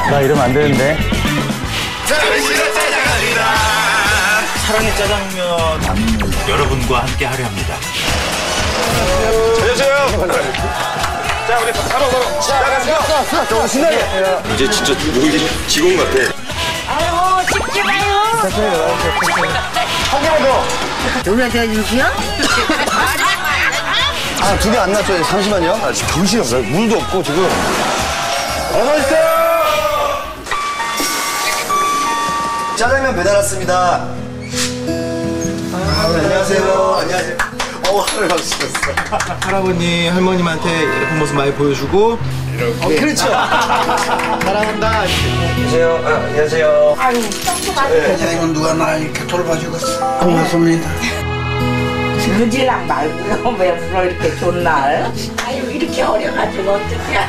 나 이러면 안 되는데. 사랑의 짜장면 여러분과 함께 하려 합니다. 안녕하세요. 자, 우리 바로 시작하세요. 좀 신나게. 이제 진짜 여기 직원 같아. 아유, 찍지 마요. 한 개만 더. 여기가 저 유시야? 아, 두 개 안 났죠? 잠시만요. 아, 지금 정신없어요. 물도 없고 지금. 어서 오세요. 짜장면 배달 왔습니다. 안녕하세요. 안녕하세요. 하루 바꾸셨어. 할아버님, 할머님한테 예쁜 모습 많이 보여주고 그렇죠. 사랑한다. 안녕하세요. 안녕하세요. 아유, 똥똥하게. 회장님은 누가 나 이렇게 돌봐주겠어. 고맙습니다. 그지랑 말고요. 왜 불러 이렇게 좋은 날? 아유, 이렇게 어려가지고 어떡해.